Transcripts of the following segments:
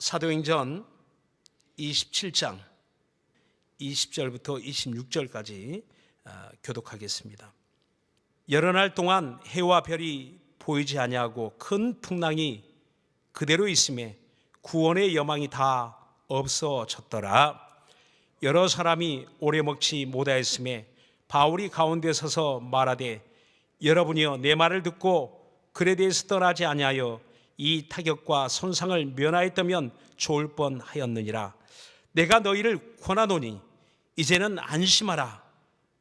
사도행전 27장 20절부터 26절까지 교독하겠습니다. 여러 날 동안 해와 별이 보이지 아니하고 큰 풍랑이 그대로 있음에 구원의 여망이 다 없어졌더라. 여러 사람이 오래 먹지 못하였음에 바울이 가운데 서서 말하되, 여러분이여 내 말을 듣고 글에 대해서 떠나지 아니하여 이 타격과 손상을 면하였다면 좋을 뻔하였느니라. 내가 너희를 권하노니 이제는 안심하라.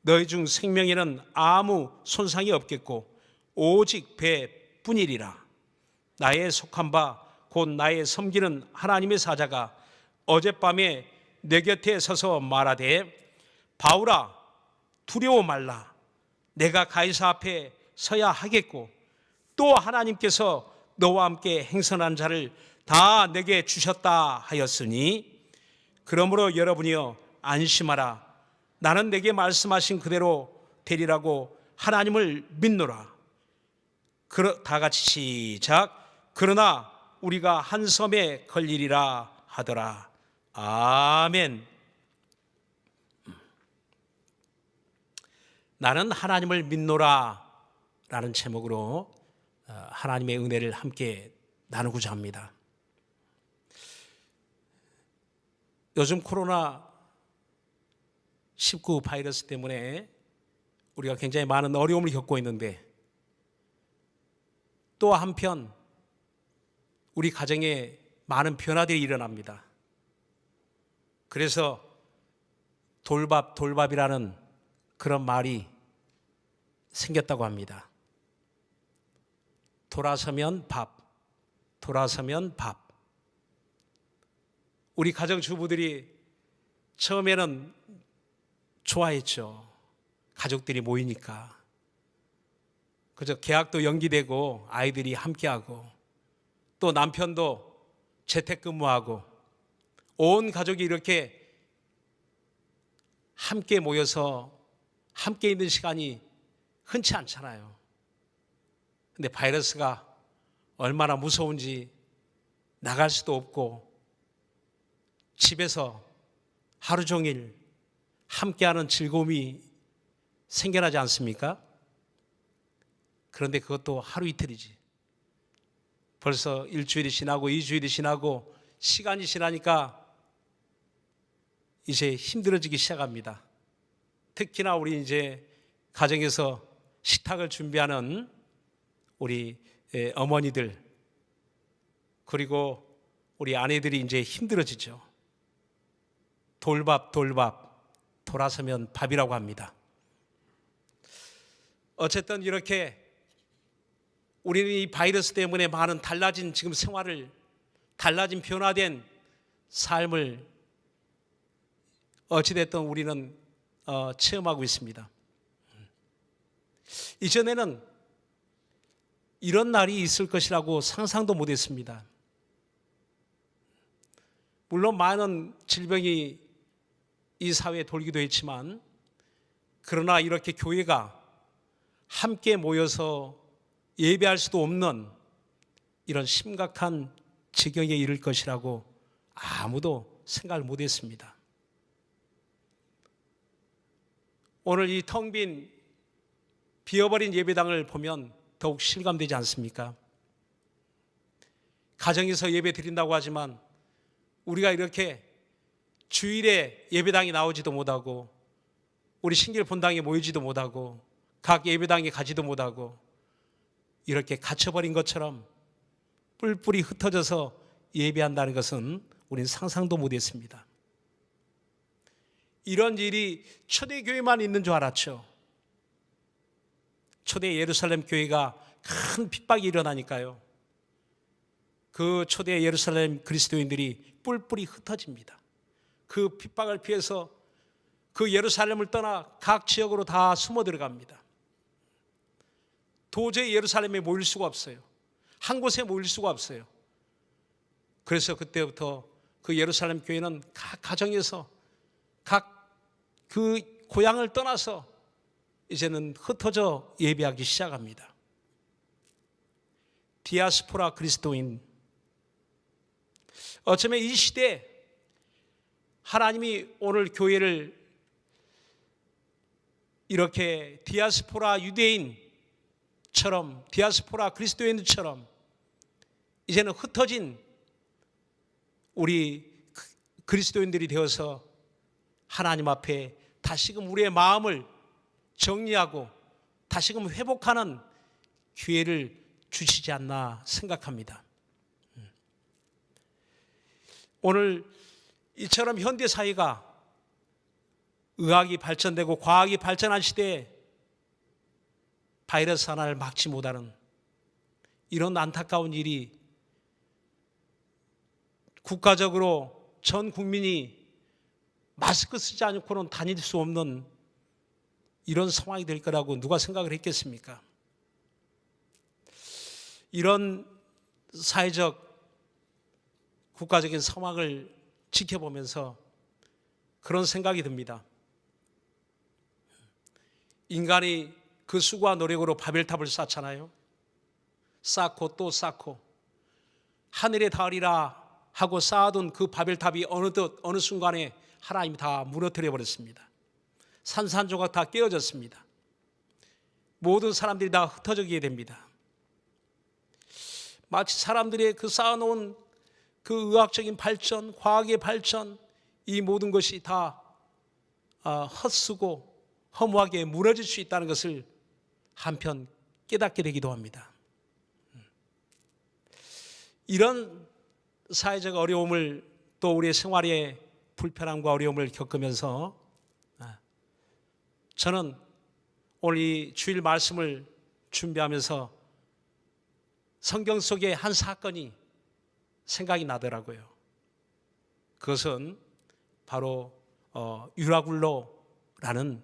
너희 중 생명에는 아무 손상이 없겠고 오직 배뿐이리라. 나의 속한 바 곧 나의 섬기는 하나님의 사자가 어젯밤에 내 곁에 서서 말하되, 바울아 두려워 말라. 내가 가이사 앞에 서야 하겠고 또 하나님께서 너와 함께 행선한 자를 다 내게 주셨다 하였으니, 그러므로 여러분이여 안심하라. 나는 내게 말씀하신 그대로 되리라고 하나님을 믿노라. 다 같이 시작. 그러나 우리가 한 섬에 걸리리라 하더라. 아멘. 나는 하나님을 믿노라 라는 제목으로 하나님의 은혜를 함께 나누고자 합니다. 요즘 코로나19 바이러스 때문에 우리가 굉장히 많은 어려움을 겪고 있는데, 또 한편 우리 가정에 많은 변화들이 일어납니다. 그래서 돌밥이라는 그런 말이 생겼다고 합니다. 돌아서면 밥. 우리 가정주부들이 처음에는 좋아했죠. 가족들이 모이니까. 그저 계약도 연기되고 아이들이 함께하고 또 남편도 재택근무하고 온 가족이 이렇게 함께 모여서 함께 있는 시간이 흔치 않잖아요. 근데 바이러스가 얼마나 무서운지 나갈 수도 없고 집에서 하루 종일 함께하는 즐거움이 생겨나지 않습니까? 그런데 그것도 하루 이틀이지. 벌써 일주일이 지나고 2주일이 지나고 시간이 지나니까 이제 힘들어지기 시작합니다. 특히나 우리 이제 가정에서 식탁을 준비하는 우리 어머니들, 그리고 우리 아내들이 이제 힘들어지죠. 돌아서면 밥이라고 합니다. 어쨌든 이렇게 우리는 이 바이러스 때문에 많은 달라진 지금 생활을, 달라진 변화된 삶을 어찌됐든 우리는 체험하고 있습니다. 이전에는 이런 날이 있을 것이라고 상상도 못했습니다. 물론 많은 질병이 이 사회에 돌기도 했지만, 그러나 이렇게 교회가 함께 모여서 예배할 수도 없는 이런 심각한 지경에 이를 것이라고 아무도 생각을 못했습니다. 오늘 이 텅 빈 비어버린 예배당을 보면 더욱 실감되지 않습니까? 가정에서 예배 드린다고 하지만 우리가 이렇게 주일에 예배당에 나오지도 못하고, 우리 신길 본당에 모이지도 못하고, 각 예배당에 가지도 못하고, 이렇게 갇혀버린 것처럼 뿔뿔이 흩어져서 예배한다는 것은 우리는 상상도 못했습니다. 이런 일이 초대교회만 있는 줄 알았죠. 초대 예루살렘 교회가 큰 핍박이 일어나니까요, 그 초대 예루살렘 그리스도인들이 뿔뿔이 흩어집니다. 그 핍박을 피해서 그 예루살렘을 떠나 각 지역으로 다 숨어 들어갑니다. 도저히 예루살렘에 모일 수가 없어요. 한 곳에 모일 수가 없어요. 그래서 그때부터 그 예루살렘 교회는 각 가정에서 각 그 고향을 떠나서 이제는 흩어져 예배하기 시작합니다. 디아스포라 그리스도인, 어쩌면 이 시대 하나님이 오늘 교회를 이렇게 디아스포라 유대인처럼, 디아스포라 그리스도인들처럼 이제는 흩어진 우리 그리스도인들이 되어서 하나님 앞에 다시금 우리의 마음을 정리하고 다시금 회복하는 기회를 주시지 않나 생각합니다. 오늘 이처럼 현대 사회가 의학이 발전되고 과학이 발전한 시대에 바이러스 하나를 막지 못하는 이런 안타까운 일이 국가적으로 전 국민이 마스크 쓰지 않고는 다닐 수 없는 이런 상황이 될 거라고 누가 생각을 했겠습니까? 이런 사회적 국가적인 상황을 지켜보면서 그런 생각이 듭니다. 인간이 그 수고와 노력으로 바벨탑을 쌓잖아요. 쌓고 또 쌓고 하늘에 닿으리라 하고 쌓아둔 그 바벨탑이 어느 순간에 하나님이 다 무너뜨려 버렸습니다. 산산조각 다 깨어졌습니다. 모든 사람들이 다 흩어지게 됩니다. 마치 사람들의 그 쌓아놓은 그 의학적인 발전, 과학의 발전, 이 모든 것이 다 헛쓰고 허무하게 무너질 수 있다는 것을 한편 깨닫게 되기도 합니다. 이런 사회적 어려움을 또 우리의 생활의 불편함과 어려움을 겪으면서 저는 오늘 이 주일 말씀을 준비하면서 성경 속의 한 사건이 생각이 나더라고요. 그것은 바로 유라굴로라는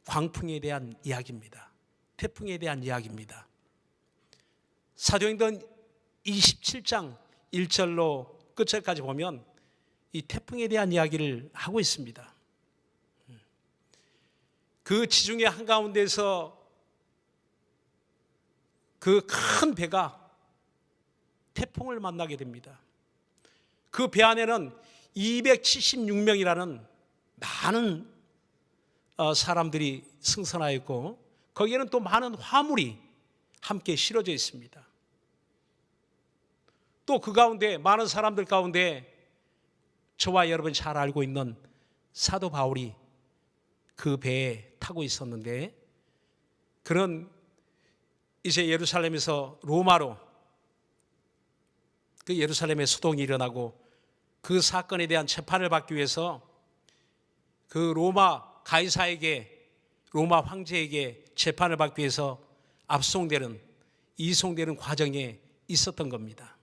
광풍에 대한 이야기입니다. 태풍에 대한 이야기입니다. 사도행전 27장 1절로 끝절까지 보면 이 태풍에 대한 이야기를 하고 있습니다. 그 지중해 한가운데서 그 큰 배가 태풍을 만나게 됩니다. 그 배 안에는 276명이라는 많은 사람들이 승선하여 있고 거기에는 또 많은 화물이 함께 실어져 있습니다. 또 그 가운데 많은 사람들 가운데 저와 여러분이 잘 알고 있는 사도 바울이 그 배에 타고 있었는데 그는 이제 예루살렘에서 로마로 그 예루살렘에 소동이 일어나고 그 사건에 대한 재판을 받기 위해서 그 로마 가이사에게 로마 황제에게 재판을 받기 위해서 이송되는 과정에 있었던 겁니다.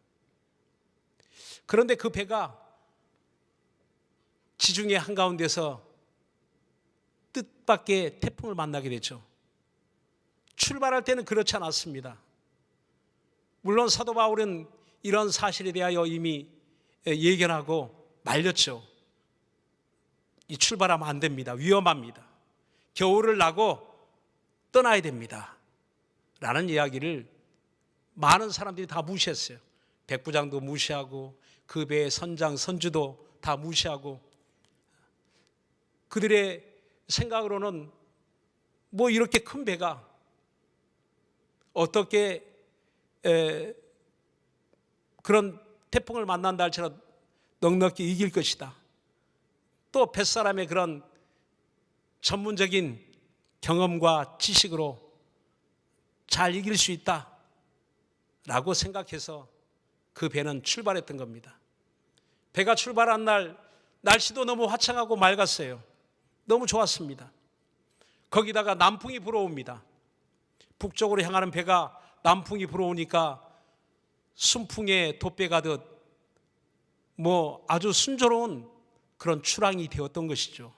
그런데 그 배가 지중해 한가운데서 뜻밖의 태풍을 만나게 되죠. 출발할 때는 그렇지 않았습니다. 물론 사도 바울은 이런 사실에 대하여 이미 예견하고 말렸죠. 이 출발하면 안 됩니다. 위험합니다. 겨울을 나고 떠나야 됩니다. 라는 이야기를 많은 사람들이 다 무시했어요. 백부장도 무시하고 그 배의 선장, 선주도 다 무시하고 그들의 생각으로는 뭐 이렇게 큰 배가 어떻게 그런 태풍을 만난다 할지라도 넉넉히 이길 것이다. 또 뱃사람의 그런 전문적인 경험과 지식으로 잘 이길 수 있다 라고 생각해서 그 배는 출발했던 겁니다. 배가 출발한 날 날씨도 너무 화창하고 맑았어요. 너무 좋았습니다. 거기다가 남풍이 불어옵니다. 북쪽으로 향하는 배가 남풍이 불어오니까 순풍에 돛배 가듯 뭐 아주 순조로운 그런 출항이 되었던 것이죠.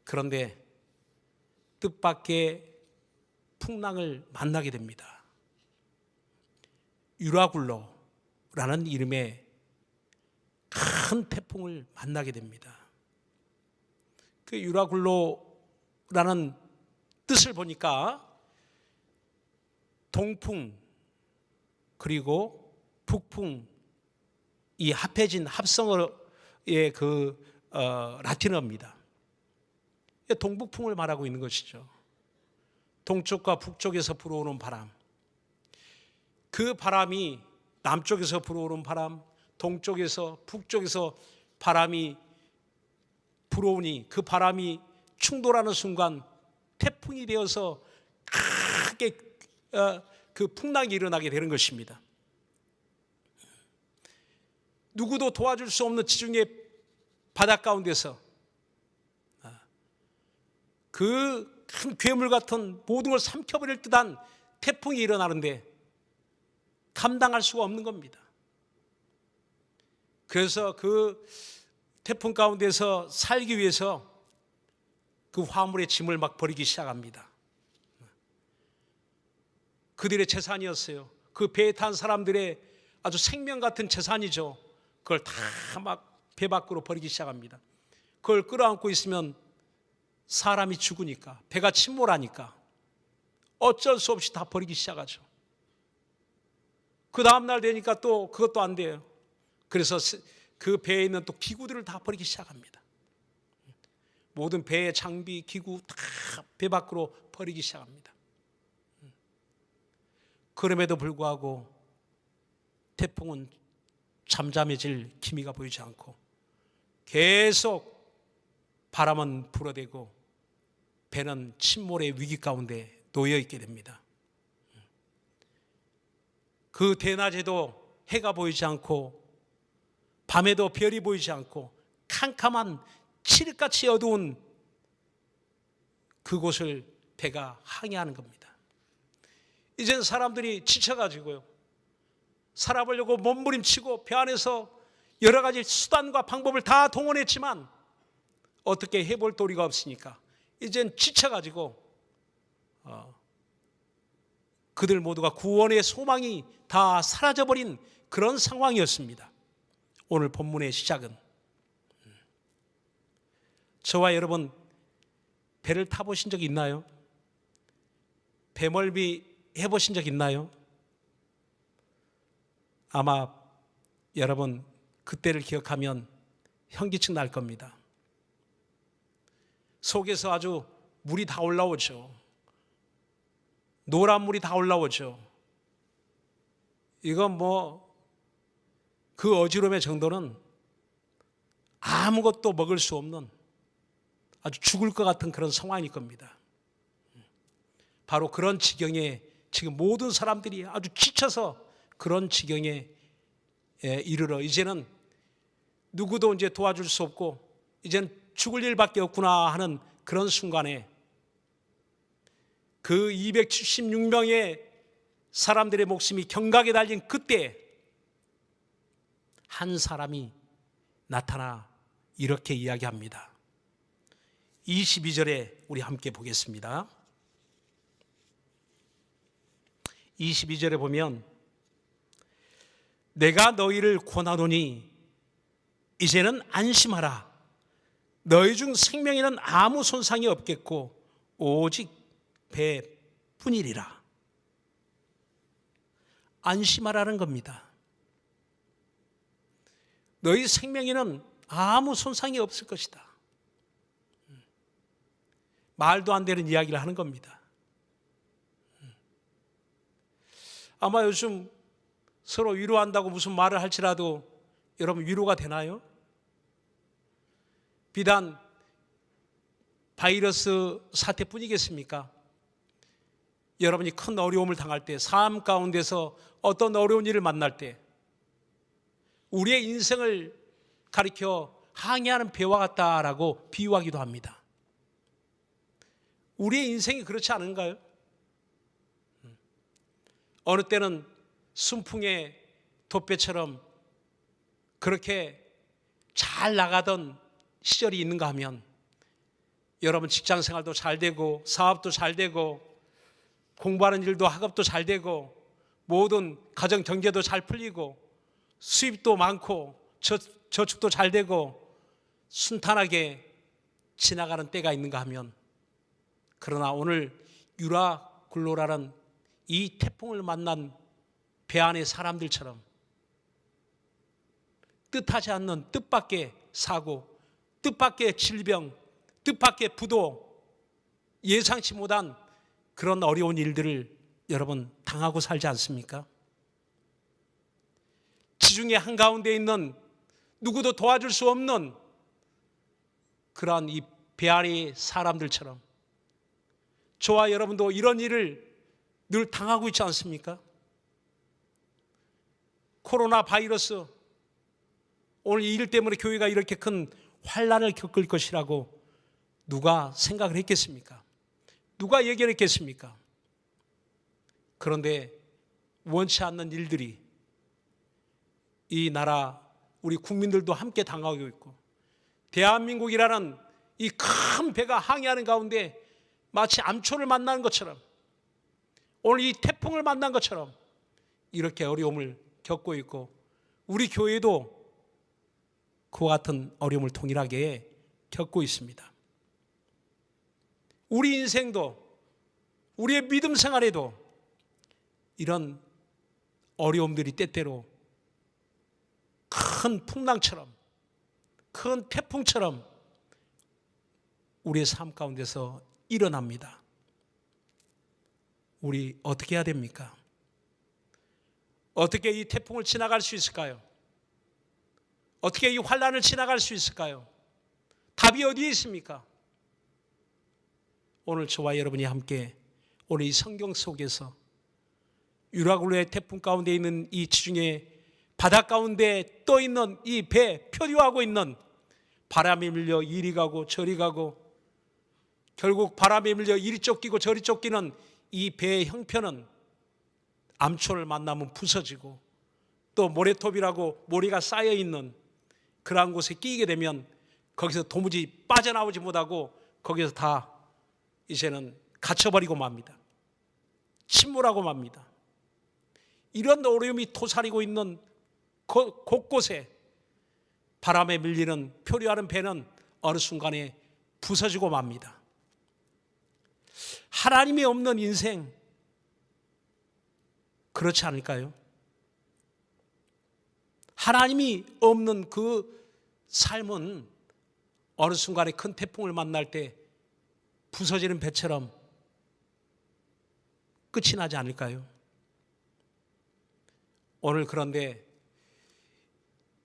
그런데 뜻밖의 풍랑을 만나게 됩니다. 유라굴로라는 이름의 큰 태풍을 만나게 됩니다. 그 유라굴로라는 뜻을 보니까 동풍 그리고 북풍 이 합해진 합성어의 라틴어입니다. 동북풍을 말하고 있는 것이죠. 동쪽과 북쪽에서 불어오는 바람, 그 바람이 남쪽에서 불어오는 바람, 동쪽에서 북쪽에서 바람이 불어오니 그 바람이 충돌하는 순간 태풍이 되어서 크게 그 풍랑이 일어나게 되는 것입니다. 누구도 도와줄 수 없는 지중해 바다 가운데서 그 큰 괴물 같은 모든 걸 삼켜버릴 듯한 태풍이 일어나는데 감당할 수가 없는 겁니다. 그래서 그 태풍 가운데서 살기 위해서 그 화물의 짐을 막 버리기 시작합니다. 그들의 재산이었어요. 그 배에 탄 사람들의 아주 생명 같은 재산이죠. 그걸 다 막 배 밖으로 버리기 시작합니다. 그걸 끌어안고 있으면 사람이 죽으니까, 배가 침몰하니까 어쩔 수 없이 다 버리기 시작하죠. 그 다음날 되니까 또 그것도 안 돼요. 그래서 그 배에 있는 또 기구들을 다 버리기 시작합니다. 모든 배의 장비, 기구 다 배 밖으로 버리기 시작합니다. 그럼에도 불구하고 태풍은 잠잠해질 기미가 보이지 않고 계속 바람은 불어대고 배는 침몰의 위기 가운데 놓여 있게 됩니다. 그 대낮에도 해가 보이지 않고 밤에도 별이 보이지 않고 캄캄한 칠흑같이 어두운 그곳을 배가 항해하는 겁니다. 이제는 사람들이 지쳐가지고요, 살아보려고 몸부림치고 배 안에서 여러 가지 수단과 방법을 다 동원했지만 어떻게 해볼 도리가 없으니까 이젠 지쳐가지고 그들 모두가 구원의 소망이 다 사라져버린 그런 상황이었습니다. 오늘 본문의 시작은 저와 여러분 배를 타보신 적 있나요? 배멀미 해보신 적 있나요? 아마 여러분 그때를 기억하면 현기증 날 겁니다. 속에서 아주 물이 다 올라오죠. 노란 물이 다 올라오죠. 이건 그 어지러움의 정도는 아무것도 먹을 수 없는 아주 죽을 것 같은 그런 상황일 겁니다. 바로 그런 지경에 지금 모든 사람들이 아주 지쳐서 그런 지경에 이르러 이제는 누구도 이제 도와줄 수 없고 이제는 죽을 일밖에 없구나 하는 그런 순간에 그 276명의 사람들의 목숨이 경각에 달린 그때 한 사람이 나타나 이렇게 이야기합니다. 22절에 우리 함께 보겠습니다. 22절에 보면 내가 너희를 권하노니 이제는 안심하라. 너희 중 생명에는 아무 손상이 없겠고 오직 배뿐이리라. 안심하라는 겁니다. 너희 생명에는 아무 손상이 없을 것이다. 말도 안 되는 이야기를 하는 겁니다. 아마 요즘 서로 위로한다고 무슨 말을 할지라도 여러분 위로가 되나요? 비단 바이러스 사태뿐이겠습니까? 여러분이 큰 어려움을 당할 때, 삶 가운데서 어떤 어려운 일을 만날 때 우리의 인생을 가리켜 항해하는 배와 같다라고 비유하기도 합니다. 우리의 인생이 그렇지 않은가요? 어느 때는 순풍의 돛배처럼 그렇게 잘 나가던 시절이 있는가 하면 여러분 직장 생활도 잘 되고 사업도 잘 되고 공부하는 일도 학업도 잘 되고 모든 가정 경제도 잘 풀리고 수입도 많고 저축도 잘 되고 순탄하게 지나가는 때가 있는가 하면 그러나 오늘 유라굴로라는 이 태풍을 만난 배 안의 사람들처럼 뜻하지 않는 뜻밖의 사고, 뜻밖의 질병, 뜻밖의 부도, 예상치 못한 그런 어려운 일들을 여러분 당하고 살지 않습니까? 지중해 한가운데 있는 누구도 도와줄 수 없는 그러한 이 배 아래 사람들처럼 저와 여러분도 이런 일을 늘 당하고 있지 않습니까? 코로나 바이러스, 오늘 이 일 때문에 교회가 이렇게 큰 환난을 겪을 것이라고 누가 생각을 했겠습니까? 누가 예견했겠습니까? 그런데 원치 않는 일들이 이 나라 우리 국민들도 함께 당하고 있고, 대한민국이라는 이 큰 배가 항해하는 가운데 마치 암초를 만나는 것처럼, 오늘 이 태풍을 만난 것처럼 이렇게 어려움을 겪고 있고, 우리 교회도 그와 같은 어려움을 동일하게 겪고 있습니다. 우리 인생도, 우리의 믿음 생활에도 이런 어려움들이 때때로 큰 풍랑처럼, 큰 태풍처럼 우리의 삶 가운데서 일어납니다. 우리 어떻게 해야 됩니까? 어떻게 이 태풍을 지나갈 수 있을까요? 어떻게 이 환난을 지나갈 수 있을까요? 답이 어디에 있습니까? 오늘 저와 여러분이 함께 오늘 이 성경 속에서 유라굴로의 태풍 가운데 있는 이 지중해 바다 가운데 떠 있는 이 배, 표류하고 있는, 바람에 밀려 이리 가고 저리 가고 결국 바람에 밀려 이리 쫓기고 저리 쫓기는 이 배의 형편은 암초를 만나면 부서지고, 또 모래톱이라고 모래가 쌓여 있는 그러한 곳에 끼게 되면 거기서 도무지 빠져나오지 못하고 거기서 다 이제는 갇혀버리고 맙니다. 침몰하고 맙니다. 이런 어려움이 토사리고 있는 곳곳에 바람에 밀리는 표류하는 배는 어느 순간에 부서지고 맙니다. 하나님이 없는 인생, 그렇지 않을까요? 하나님이 없는 그 삶은 어느 순간에 큰 태풍을 만날 때 부서지는 배처럼 끝이 나지 않을까요? 오늘 그런데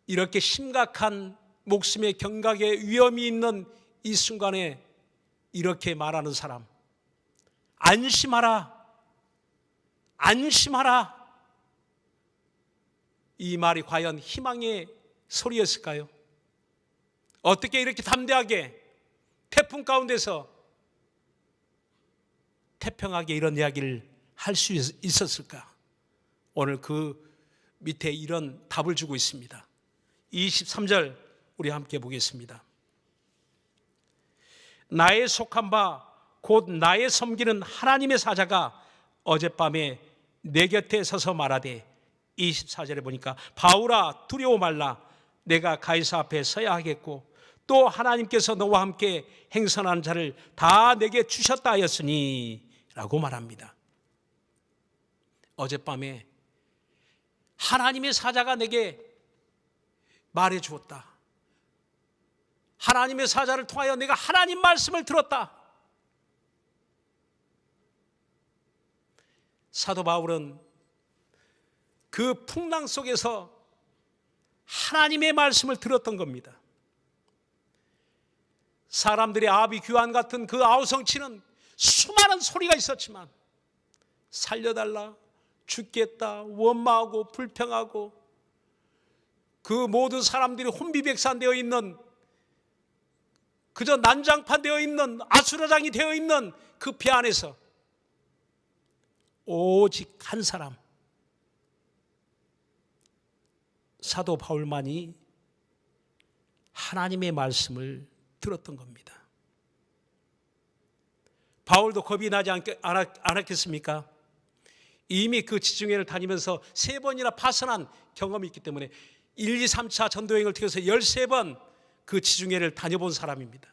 이렇게 심각한 목숨의 경각에 위험이 있는 이 순간에 이렇게 말하는 사람, 안심하라, 안심하라. 이 말이 과연 희망의 소리였을까요? 어떻게 이렇게 담대하게 태풍 가운데서 태평하게 이런 이야기를 할 수 있었을까? 오늘 그 밑에 이런 답을 주고 있습니다. 23절 우리 함께 보겠습니다. 나의 속한 바 곧 나의 섬기는 하나님의 사자가 어젯밤에 내 곁에 서서 말하되, 24절에 보니까 바울아 두려워 말라, 내가 가이사 앞에 서야 하겠고 또 하나님께서 너와 함께 행선하는 자를 다 내게 주셨다 하였으니 라고 말합니다. 어젯밤에 하나님의 사자가 내게 말해 주었다. 하나님의 사자를 통하여 내가 하나님 말씀을 들었다. 사도 바울은 그 풍랑 속에서 하나님의 말씀을 들었던 겁니다. 사람들의 아비규환 같은 그 아우성치는 수많은 소리가 있었지만, 살려달라, 죽겠다, 원망하고 불평하고 그 모든 사람들이 혼비백산되어 있는, 그저 난장판되어 있는, 아수라장이 되어 있는 그 배 안에서 오직 한 사람, 사도 바울만이 하나님의 말씀을 들었던 겁니다. 바울도 겁이 나지 않았겠습니까? 이미 그 지중해를 다니면서 3번이나 파선한 경험이 있기 때문에 1, 2, 3차 전도여행을 통해서 13번 그 지중해를 다녀본 사람입니다.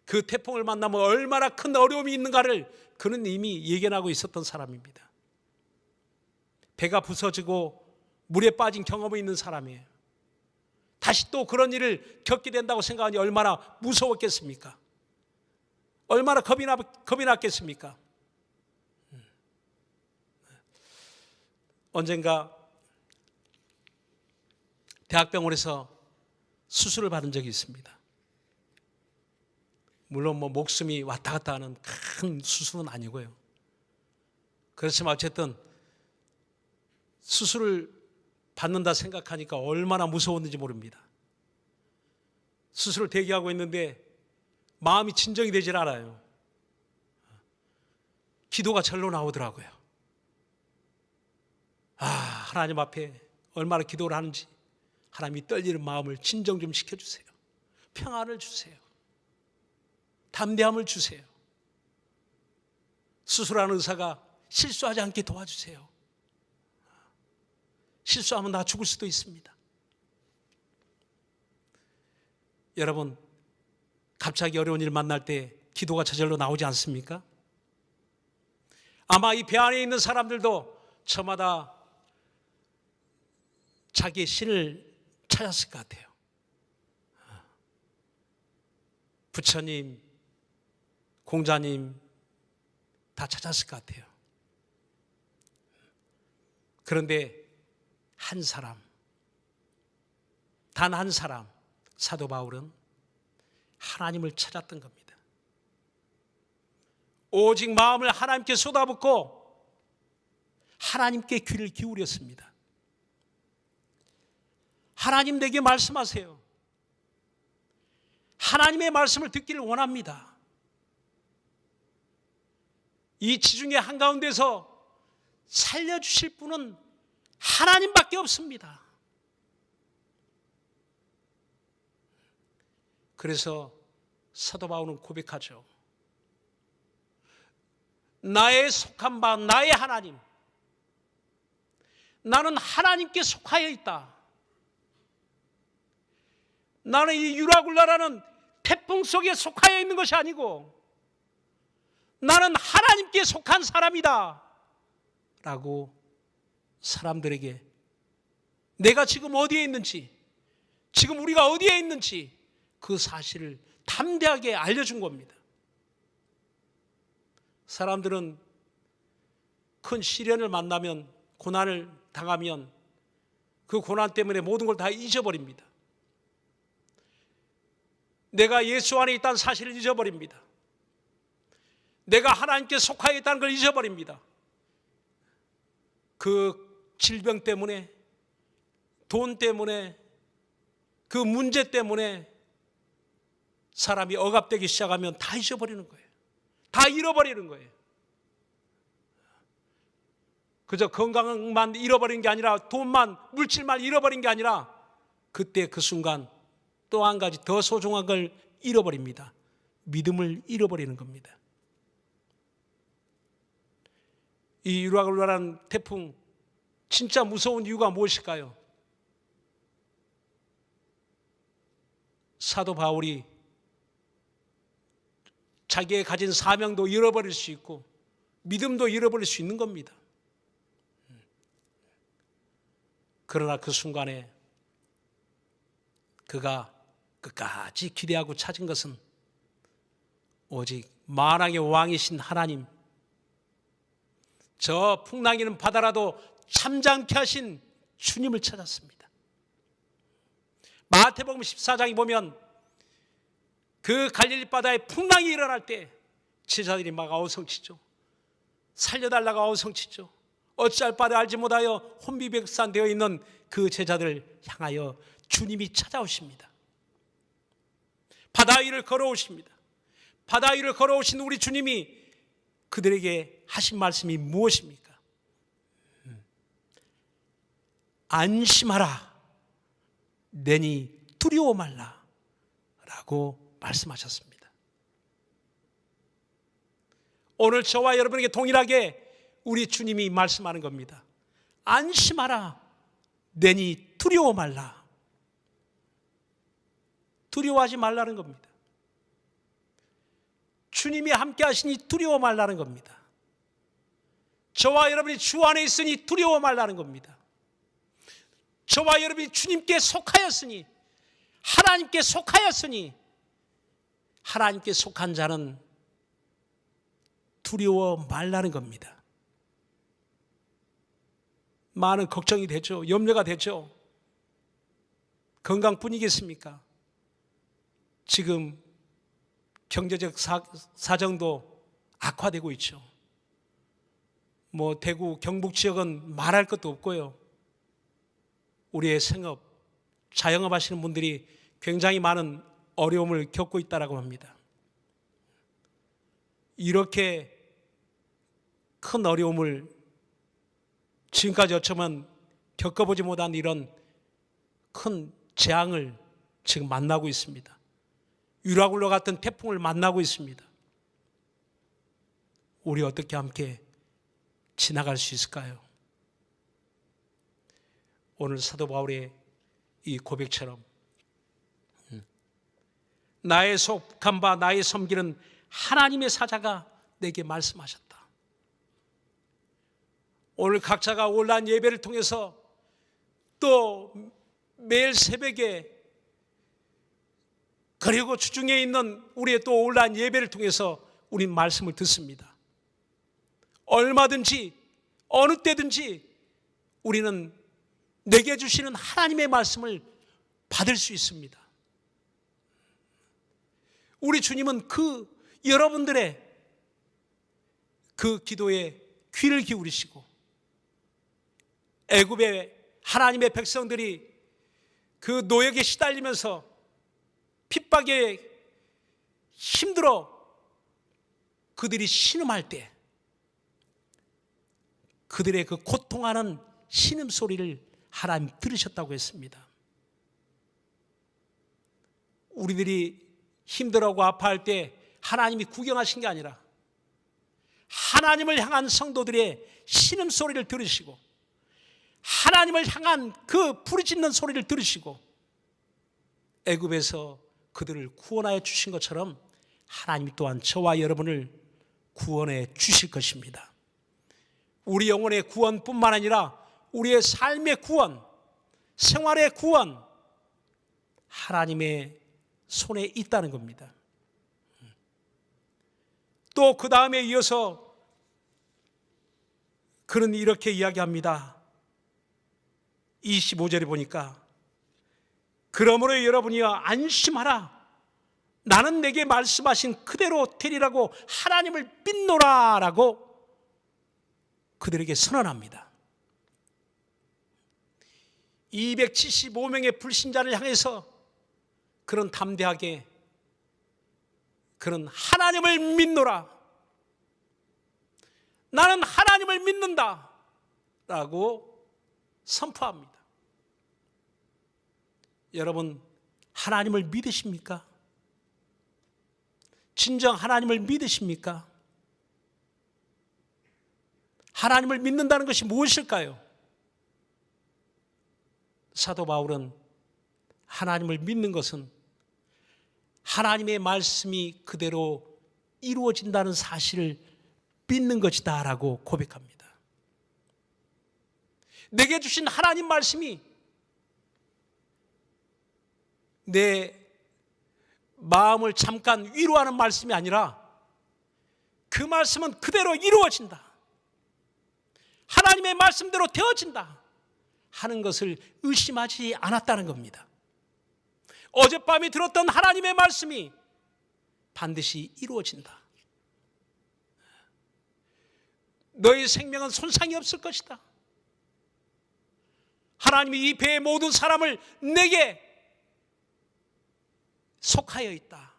그 태풍을 만나면 얼마나 큰 어려움이 있는가를 그는 이미 예견하고 있었던 사람입니다. 배가 부서지고 물에 빠진 경험이 있는 사람이에요. 다시 또 그런 일을 겪게 된다고 생각하니 얼마나 무서웠겠습니까? 얼마나 겁이 났겠습니까? 언젠가 대학병원에서 수술을 받은 적이 있습니다. 물론 목숨이 왔다 갔다 하는 큰 수술은 아니고요. 그렇지만 어쨌든 수술을 받는다 생각하니까 얼마나 무서웠는지 모릅니다. 수술을 대기하고 있는데 마음이 진정이 되질 않아요. 기도가 절로 나오더라고요. 하나님 앞에 얼마나 기도를 하는지 하나님이 떨리는 마음을 진정 좀 시켜주세요. 평안을 주세요. 담대함을 주세요. 수술하는 의사가 실수하지 않게 도와주세요. 실수하면 나 죽을 수도 있습니다. 여러분, 갑자기 어려운 일 만날 때 기도가 저절로 나오지 않습니까? 아마 이 배 안에 있는 사람들도 저마다 자기의 신을 찾았을 것 같아요. 부처님, 공자님 다 찾았을 것 같아요. 그런데 한 사람, 단 한 사람, 사도 바울은 하나님을 찾았던 겁니다. 오직 마음을 하나님께 쏟아붓고 하나님께 귀를 기울였습니다. 하나님 내게 말씀하세요. 하나님의 말씀을 듣기를 원합니다. 이 지중해 한가운데서 살려주실 분은 하나님밖에 없습니다. 그래서 사도 바울은 고백하죠. 나의 속한 바 나의 하나님, 나는 하나님께 속하여 있다. 나는 이 유라굴라라는 태풍 속에 속하여 있는 것이 아니고 나는 하나님께 속한 사람이다 라고 사람들에게 내가 지금 어디에 있는지, 지금 우리가 어디에 있는지 그 사실을 담대하게 알려준 겁니다. 사람들은 큰 시련을 만나면, 고난을 당하면 그 고난 때문에 모든 걸 다 잊어버립니다. 내가 예수 안에 있다는 사실을 잊어버립니다. 내가 하나님께 속하여 있다는 걸 잊어버립니다. 그 질병 때문에, 돈 때문에, 그 문제 때문에 사람이 억압되기 시작하면 다 잊어버리는 거예요. 다 잃어버리는 거예요. 그저 건강만 잃어버린 게 아니라, 돈만, 물질만 잃어버린 게 아니라 그때 그 순간 또 한 가지 더 소중한 걸 잃어버립니다. 믿음을 잃어버리는 겁니다. 이 유라굴라라는 태풍 진짜 무서운 이유가 무엇일까요? 사도 바울이 자기의 가진 사명도 잃어버릴 수 있고 믿음도 잃어버릴 수 있는 겁니다. 그러나 그 순간에 그가 끝까지 기대하고 찾은 것은 오직 만왕의 왕이신 하나님, 저 풍랑이는 바다라도 잠잠케 하신 주님을 찾았습니다. 마태복음 14장에 보면 그 갈릴리 바다에 풍랑이 일어날 때 제자들이 막 아우성치죠. 살려달라고 아우성치죠. 어찌할 바를 알지 못하여 혼비백산되어 있는 그 제자들을 향하여 주님이 찾아오십니다. 바다 위를 걸어오십니다. 바다 위를 걸어오신 우리 주님이 그들에게 하신 말씀이 무엇입니까? 안심하라, 내니 두려워 말라 라고 말씀하셨습니다. 오늘 저와 여러분에게 동일하게 우리 주님이 말씀하는 겁니다. 안심하라, 내니 두려워 말라. 두려워하지 말라는 겁니다. 주님이 함께 하시니 두려워 말라는 겁니다. 저와 여러분이 주 안에 있으니 두려워 말라는 겁니다. 저와 여러분이 주님께 속하였으니, 하나님께 속하였으니 하나님께 속한 자는 두려워 말라는 겁니다. 많은 걱정이 되죠. 염려가 되죠. 건강뿐이겠습니까? 지금 경제적 사정도 악화되고 있죠. 대구, 경북 지역은 말할 것도 없고요. 우리의 생업, 자영업 하시는 분들이 굉장히 많은 어려움을 겪고 있다고 합니다. 이렇게 큰 어려움을 지금까지 어쩌면 겪어보지 못한 이런 큰 재앙을 지금 만나고 있습니다. 유라굴로 같은 태풍을 만나고 있습니다. 우리 어떻게 함께 지나갈 수 있을까요? 오늘 사도 바울의 이 고백처럼 나의 속한 바 나의 섬기는 하나님의 사자가 내게 말씀하셨다. 오늘 각자가 온라인 예배를 통해서 또 매일 새벽에 그리고 주중에 있는 우리의 또 온라인 예배를 통해서 우린 말씀을 듣습니다. 얼마든지 어느 때든지 우리는 내게 주시는 하나님의 말씀을 받을 수 있습니다. 우리 주님은 여러분들의 그 기도에 귀를 기울이시고 애굽의 하나님의 백성들이 그 노역에 시달리면서 핍박에 힘들어 그들이 신음할 때 그들의 그 고통하는 신음소리를 하나님 들으셨다고 했습니다. 우리들이 힘들어하고 아파할 때 하나님이 구경하신 게 아니라 하나님을 향한 성도들의 신음소리를 들으시고 하나님을 향한 그 부르짖는 소리를 들으시고 애굽에서 그들을 구원하여 주신 것처럼 하나님이 또한 저와 여러분을 구원해 주실 것입니다. 우리 영혼의 구원뿐만 아니라 우리의 삶의 구원, 생활의 구원, 하나님의 손에 있다는 겁니다. 또 그 다음에 이어서 그는 이렇게 이야기합니다. 25절에 보니까 그러므로 여러분이여 안심하라. 나는 내게 말씀하신 그대로 되리라고 하나님을 믿노라 라고 그들에게 선언합니다. 275명의 불신자를 향해서 그런 담대하게 그는 하나님을 믿노라. 나는 하나님을 믿는다 라고 선포합니다. 여러분, 하나님을 믿으십니까? 진정 하나님을 믿으십니까? 하나님을 믿는다는 것이 무엇일까요? 사도 바울은 하나님을 믿는 것은 하나님의 말씀이 그대로 이루어진다는 사실을 믿는 것이다 라고 고백합니다. 내게 주신 하나님 말씀이 내 마음을 잠깐 위로하는 말씀이 아니라 그 말씀은 그대로 이루어진다, 하나님의 말씀대로 되어진다 하는 것을 의심하지 않았다는 겁니다. 어젯밤에 들었던 하나님의 말씀이 반드시 이루어진다. 너희 생명은 손상이 없을 것이다. 하나님이 이 배의 모든 사람을 내게 속하여 있다,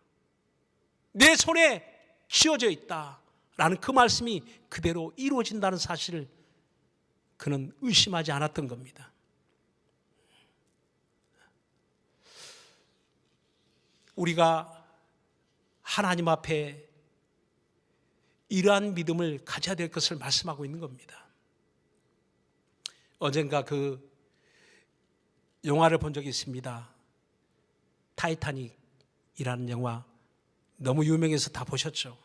내 손에 쥐어져 있다 라는 그 말씀이 그대로 이루어진다는 사실을 그는 의심하지 않았던 겁니다. 우리가 하나님 앞에 이러한 믿음을 가져야 될 것을 말씀하고 있는 겁니다. 언젠가 그 영화를 본 적이 있습니다. 타이타닉이라는 영화, 너무 유명해서 다 보셨죠?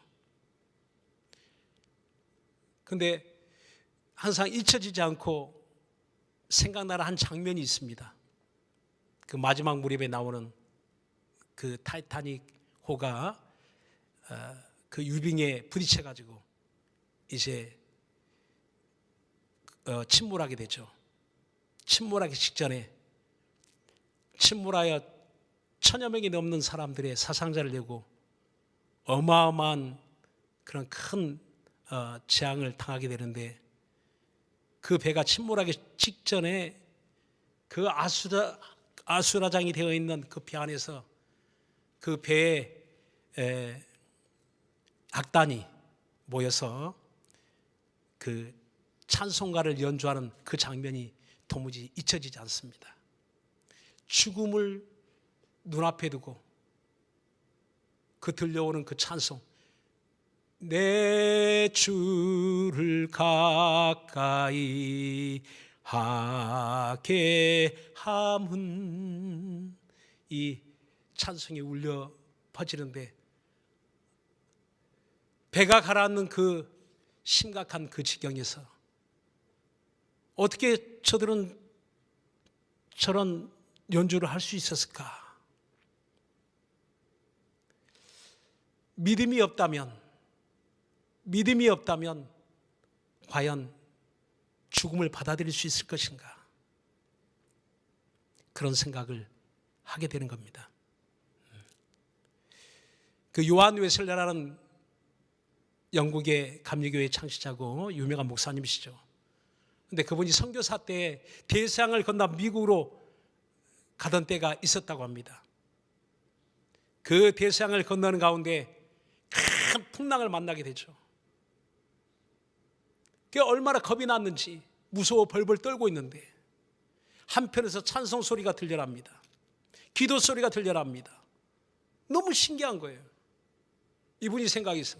근데 항상 잊혀지지 않고 생각나는 한 장면이 있습니다. 그 마지막 무렵에 나오는 그 타이타닉 호가 그 유빙에 부딪혀 가지고 이제 침몰하게 되죠. 침몰하기 직전에 침몰하여 1000여 명이 넘는 사람들의 사상자를 내고 어마어마한 그런 큰 재앙을 당하게 되는데, 그 배가 침몰하기 직전에 그 아수라장이 되어 있는 그 배 안에서 그 배에 악단이 모여서 그 찬송가를 연주하는 그 장면이 도무지 잊혀지지 않습니다. 죽음을 눈앞에 두고 그 들려오는 그 찬송, 내 주를 가까이 하게 함은, 이 찬송이 울려 퍼지는데 배가 가라앉는 그 심각한 그 지경에서 어떻게 저들은 저런 연주를 할 수 있었을까? 믿음이 없다면 과연 죽음을 받아들일 수 있을 것인가? 그런 생각을 하게 되는 겁니다. 그 요한 웨슬레라는 영국의 감리교회 창시자고 유명한 목사님이시죠. 그런데 그분이 선교사 때 대서양을 건너 미국으로 가던 때가 있었다고 합니다. 그 대서양을 건너는 가운데 큰 풍랑을 만나게 되죠. 그게 얼마나 겁이 났는지 무서워 벌벌 떨고 있는데 한편에서 찬송 소리가 들려납니다. 기도 소리가 들려납니다. 너무 신기한 거예요. 이분이 생각해서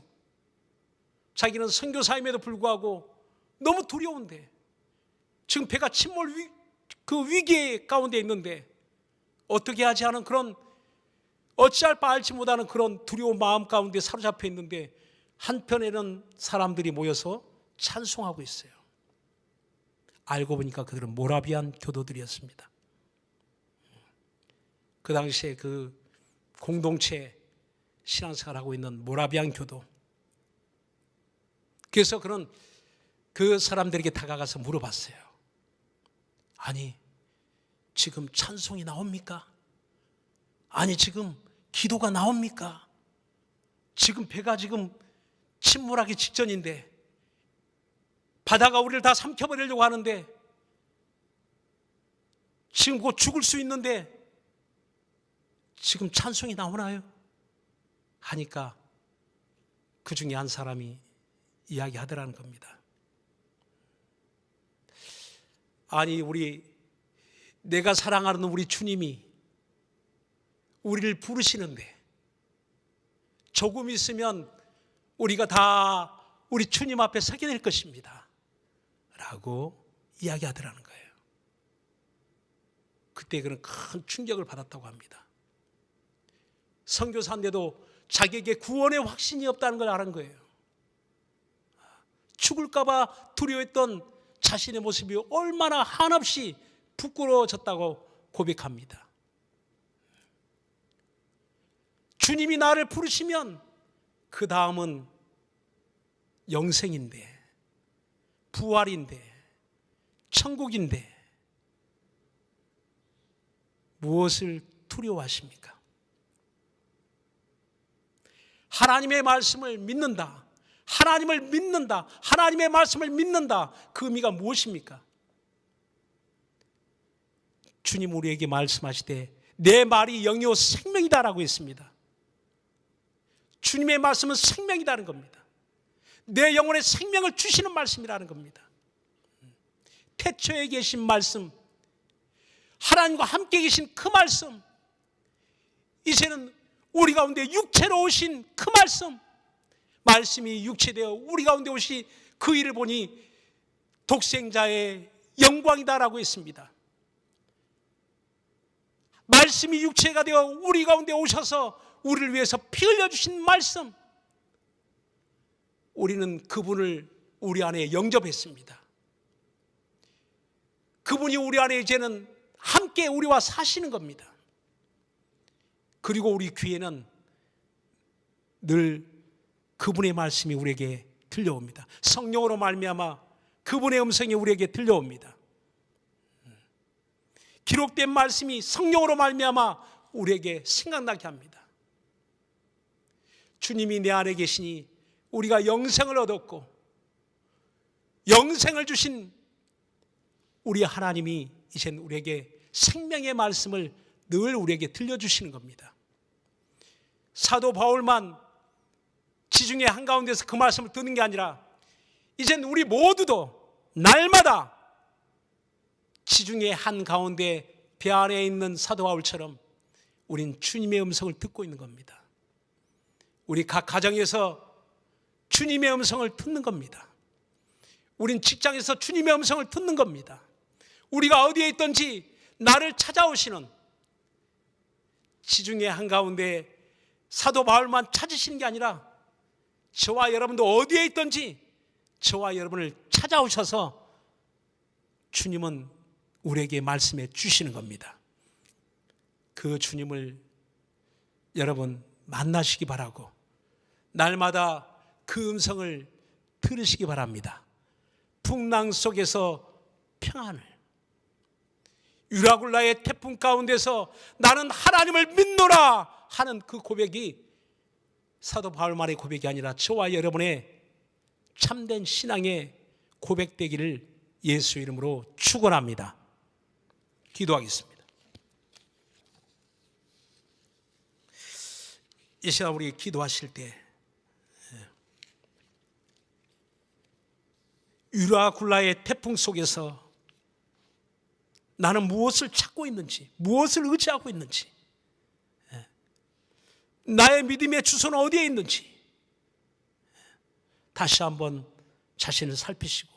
자기는 선교사임에도 불구하고 너무 두려운데, 지금 배가 침몰 그 위기 가운데 있는데 어떻게 하지 하는 그런, 어찌할 바 알지 못하는 그런 두려운 마음 가운데 사로잡혀 있는데, 한편에는 사람들이 모여서 찬송하고 있어요. 알고 보니까 그들은 모라비안 교도들이었습니다. 그 당시에 그 공동체 신앙생활을 하고 있는 모라비안 교도. 그래서 그는 그 사람들에게 다가가서 물어봤어요. 아니, 지금 찬송이 나옵니까? 아니, 지금 기도가 나옵니까? 지금 배가 지금 침몰하기 직전인데, 바다가 우리를 다 삼켜버리려고 하는데, 지금 곧 죽을 수 있는데 지금 찬송이 나오나요? 하니까 그 중에 한 사람이 이야기하더라는 겁니다. 아니, 내가 사랑하는 우리 주님이 우리를 부르시는데 조금 있으면 우리가 다 우리 주님 앞에 서게 될 것입니다 라고 이야기하더라는 거예요. 그때 그는 큰 충격을 받았다고 합니다. 선교사인데도 자기에게 구원의 확신이 없다는 걸 알은 거예요. 죽을까 봐 두려워했던 자신의 모습이 얼마나 한없이 부끄러워졌다고 고백합니다. 주님이 나를 부르시면 그 다음은 영생인데, 부활인데, 천국인데 무엇을 두려워하십니까? 하나님의 말씀을 믿는다, 하나님을 믿는다, 하나님의 말씀을 믿는다, 그 의미가 무엇입니까? 주님 우리에게 말씀하시되 내 말이 영이요 생명이다라고 했습니다. 주님의 말씀은 생명이라는 겁니다. 내 영혼의 생명을 주시는 말씀이라는 겁니다. 태초에 계신 말씀, 하나님과 함께 계신 그 말씀, 이제는 우리 가운데 육체로 오신 그 말씀이 육체되어 우리 가운데 오시 그 일을 보니 독생자의 영광이다라고 했습니다. 말씀이 육체가 되어 우리 가운데 오셔서 우리를 위해서 피 흘려주신 말씀, 우리는 그분을 우리 안에 영접했습니다. 그분이 우리 안에 이제는 함께 우리와 사시는 겁니다. 그리고 우리 귀에는 늘 그분의 말씀이 우리에게 들려옵니다. 성령으로 말미암아 그분의 음성이 우리에게 들려옵니다. 기록된 말씀이 성령으로 말미암아 우리에게 생각나게 합니다. 주님이 내 안에 계시니 우리가 영생을 얻었고, 영생을 주신 우리 하나님이 이젠 우리에게 생명의 말씀을 늘 우리에게 들려주시는 겁니다. 사도 바울만 지중해 한가운데서 그 말씀을 듣는 게 아니라 이젠 우리 모두도 날마다 지중해 한가운데 배 안에 있는 사도 바울처럼 우린 주님의 음성을 듣고 있는 겁니다. 우리 각 가정에서 주님의 음성을 듣는 겁니다. 우린 직장에서 주님의 음성을 듣는 겁니다. 우리가 어디에 있든지 나를 찾아오시는, 지중해 한가운데 사도 바울만 찾으시는 게 아니라 저와 여러분도 어디에 있든지 저와 여러분을 찾아오셔서 주님은 우리에게 말씀해 주시는 겁니다. 그 주님을 여러분 만나시기 바라고 날마다 그 음성을 들으시기 바랍니다. 풍랑 속에서 평안을, 유라굴라의 태풍 가운데서 나는 하나님을 믿노라 하는 그 고백이 사도 바울만의 고백이 아니라 저와 여러분의 참된 신앙의 고백되기를 예수 이름으로 축원합니다. 기도하겠습니다. 이 시간 우리 기도하실 때 유라굴라의 태풍 속에서 나는 무엇을 찾고 있는지, 무엇을 의지하고 있는지, 나의 믿음의 주소는 어디에 있는지 다시 한번 자신을 살피시고,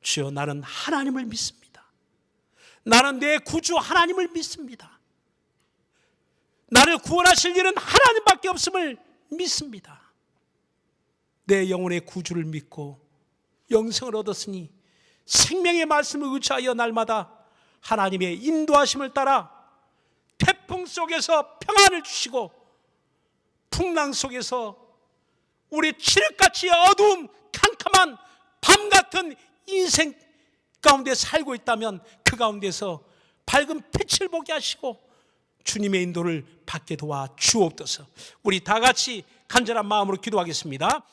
주여 나는 하나님을 믿습니다. 나는 내 구주 하나님을 믿습니다. 나를 구원하실 일은 하나님밖에 없음을 믿습니다. 내 영혼의 구주를 믿고 영생을 얻었으니 생명의 말씀을 의지하여 날마다 하나님의 인도하심을 따라 태풍 속에서 평안을 주시고 풍랑 속에서 우리 칠흑같이 어두운 캄캄한 밤 같은 인생 가운데 살고 있다면 그 가운데서 밝은 빛을 보게 하시고 주님의 인도를 받게 도와 주옵소서. 우리 다 같이 간절한 마음으로 기도하겠습니다.